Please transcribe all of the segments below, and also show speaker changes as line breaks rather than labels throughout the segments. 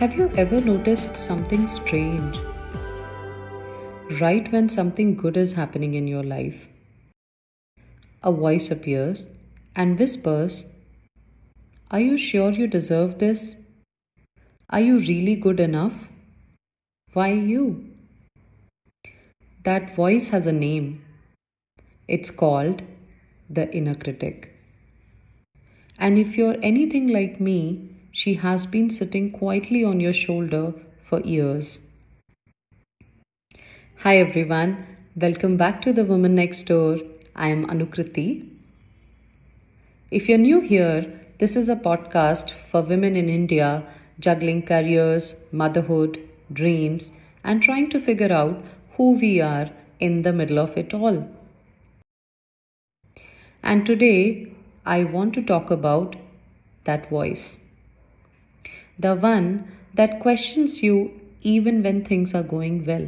Have you ever noticed something strange? Right when something good is happening in your life, a voice appears and whispers, "Are you sure you deserve this? Are you really good enough? Why you?" That voice has a name. It's called the inner critic. And if you're anything like me, she has been sitting quietly on your shoulder for years. Hi everyone, welcome back to The Woman Next Door. I am Anukriti. If you're new here, this is a podcast for women in India juggling careers, motherhood, dreams, and trying to figure out who we are in the middle of it all. And today, I want to talk about that voice. The one that questions you even when things are going well.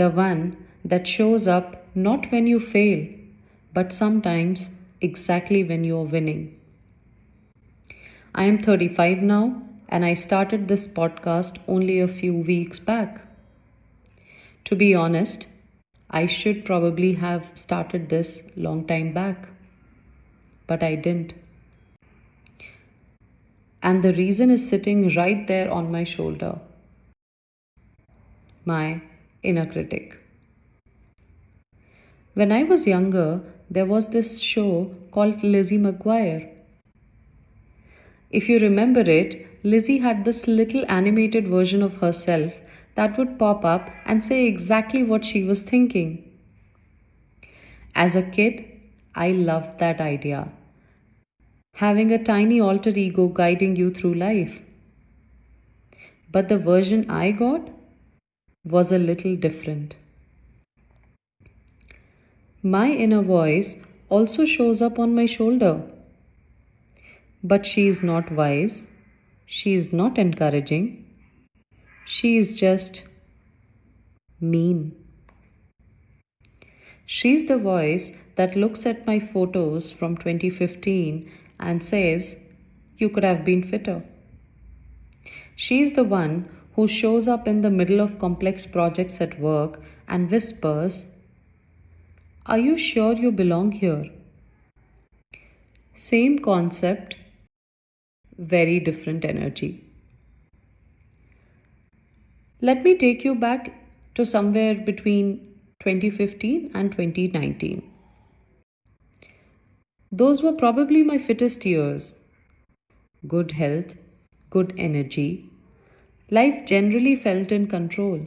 The one that shows up not when you fail, but sometimes exactly when you are winning. I am 35 now and I started this podcast only a few weeks back. To be honest, I should probably have started this long time back, but I didn't. And the reason is sitting right there on my shoulder. My inner critic. When I was younger, there was this show called Lizzie McGuire. If you remember it, Lizzie had this little animated version of herself that would pop up and say exactly what she was thinking. As a kid, I loved that idea. Having a tiny alter ego guiding you through life. But the version I got was a little different. My inner voice also shows up on my shoulder. But she is not wise. She is not encouraging. She is just mean. She's the voice that looks at my photos from 2015 and says, "You could have been fitter." She's the one who shows up in the middle of complex projects at work and whispers, "Are you sure you belong here?" Same concept, very different energy. Let me take you back to somewhere between 2015 and 2019. Those were probably my fittest years. Good health, good energy. Life generally felt in control.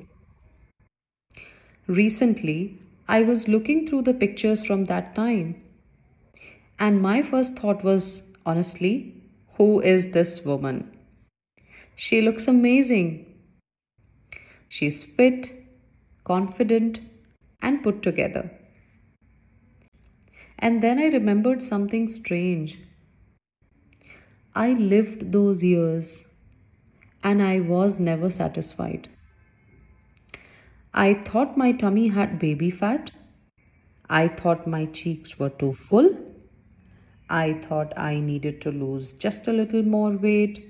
Recently, I was looking through the pictures from that time, and my first thought was, honestly, who is this woman? She looks amazing. She's fit, confident, and put together. And then I remembered something strange. I lived those years and I was never satisfied. I thought my tummy had baby fat. I thought my cheeks were too full. I thought I needed to lose just a little more weight.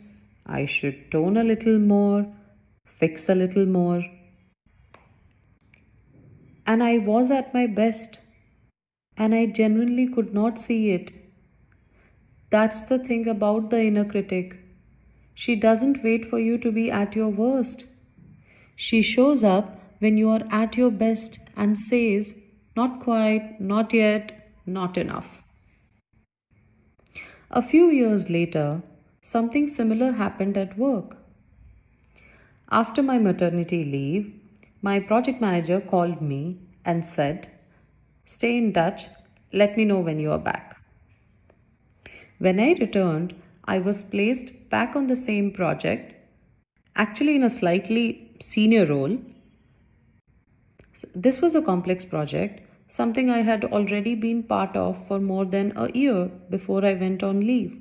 I should tone a little more, fix a little more. And I was at my best, and I genuinely could not see it. That's the thing about the inner critic. She doesn't wait for you to be at your worst. She shows up when you are at your best and says, "Not quite, not yet, not enough." A few years later, something similar happened at work. After my maternity leave, my project manager called me and said, "Stay in touch, let me know when you are back." When I returned, I was placed back on the same project, actually in a slightly senior role. This was a complex project, something I had already been part of for more than a year before I went on leave.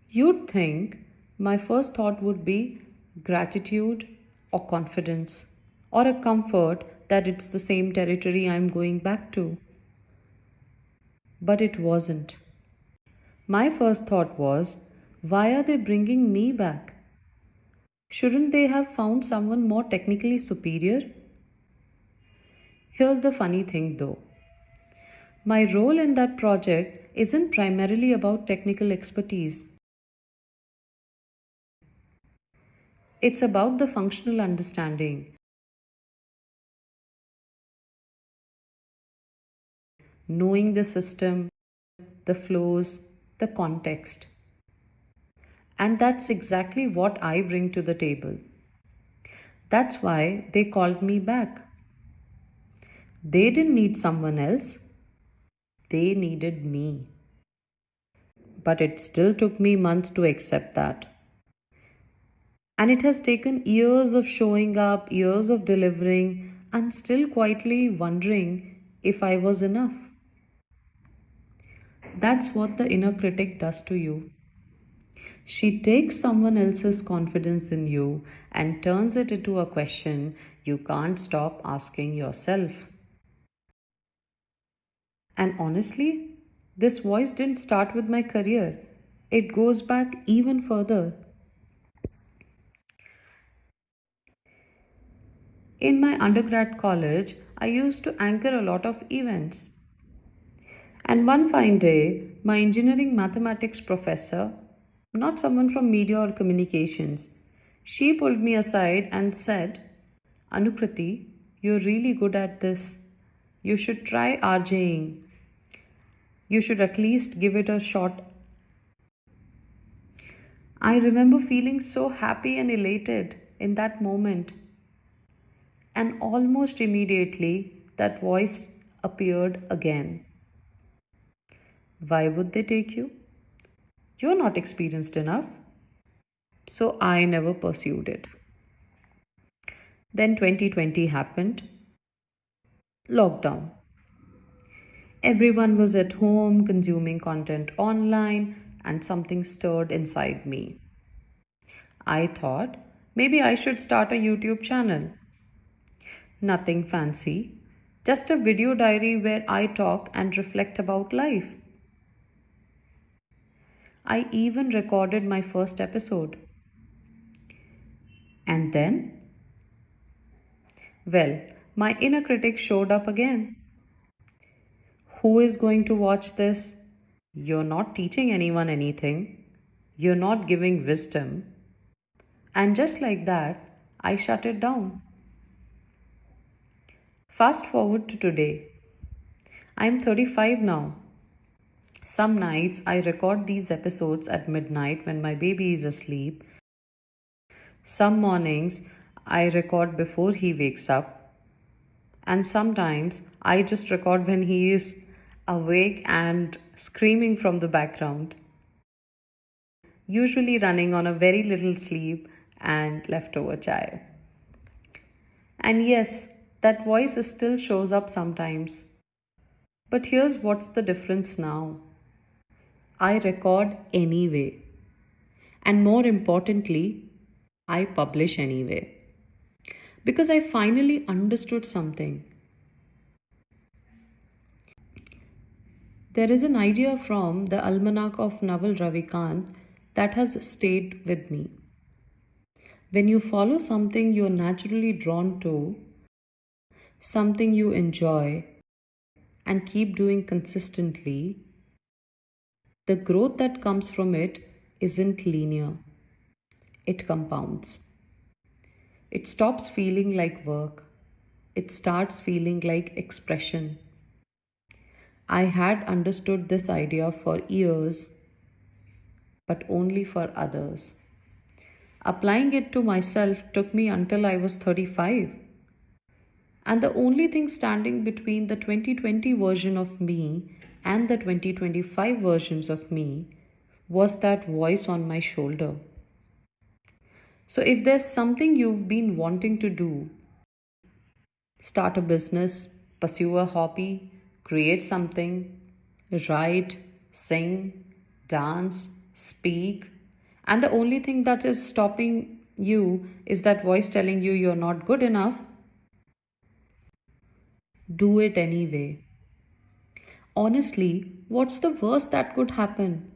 You'd think my first thought would be gratitude or confidence or a comfort that it's the same territory I'm going back to. But it wasn't. My first thought was, Why are they bringing me back? Shouldn't they have found someone more technically superior? Here's the funny thing though. My role in that project isn't primarily about technical expertise. It's about the functional understanding, knowing the system, the flows, the context. And that's exactly what I bring to the table. That's why they called me back. They didn't need someone else, they needed me. But it still took me months to accept that. And it has taken years of showing up, years of delivering, and still quietly wondering if I was enough. That's what the inner critic does to you. She takes someone else's confidence in you and turns it into a question you can't stop asking yourself. And honestly, this voice didn't start with my career, it goes back even further. In my undergrad college, I used to anchor a lot of events. And one fine day, my engineering mathematics professor, not someone from media or communications, she pulled me aside and said, Anukriti, you're really good at this. You should try RJing. You should at least give it a shot. I remember feeling so happy and elated in that moment. And almost immediately, that voice appeared again. Why would they take you? You're not experienced enough. So I never pursued it. Then 2020 happened. Lockdown. Everyone was at home consuming content online, and something stirred inside me. I thought maybe I should start a YouTube channel. Nothing fancy, just a video diary where I talk and reflect about life. I even recorded my first episode. And then, well, my inner critic showed up again. Who is going to watch this? You're not teaching anyone anything. You're not giving wisdom. And just like that, I shut it down. Fast forward to today. I'm 35 now. Some nights I record these episodes at midnight when my baby is asleep. Some mornings I record before he wakes up. And sometimes I just record when he is awake and screaming from the background, usually running on a very little sleep and leftover chai. And yes, that voice still shows up sometimes. But here's what's the difference now. I record anyway. And more importantly, I publish anyway. Because I finally understood something. There is an idea from the Almanac of Naval Ravikant that has stayed with me. When you follow something you're naturally drawn to, something you enjoy, and keep doing consistently, the growth that comes from it isn't linear. It compounds. It stops feeling like work. It starts feeling like expression. I had understood this idea for years, but only for others. Applying it to myself took me until I was 35. And the only thing standing between the 2020 version of me and the 2025 versions of me was that voice on my shoulder. So, if there's something you've been wanting to do, start a business, pursue a hobby, create something, write, sing, dance, speak, and the only thing that is stopping you is that voice telling you you're not good enough, do it anyway. Honestly, what's the worst that could happen?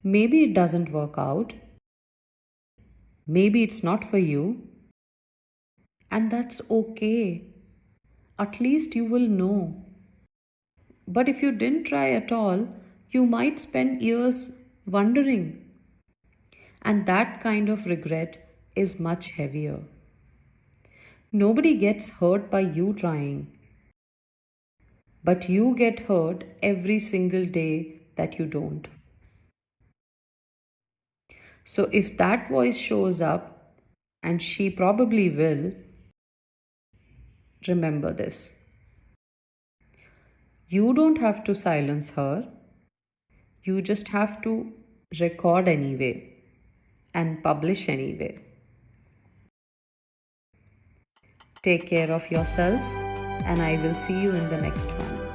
Maybe it doesn't work out. Maybe it's not for you. And that's okay. At least you will know. But if you didn't try at all, you might spend years wondering. And that kind of regret is much heavier. Nobody gets hurt by you trying, but you get hurt every single day that you don't. So if that voice shows up, and she probably will, remember this. You don't have to silence her, you just have to record anyway and publish anyway. Take care of yourselves, and I will see you in the next one.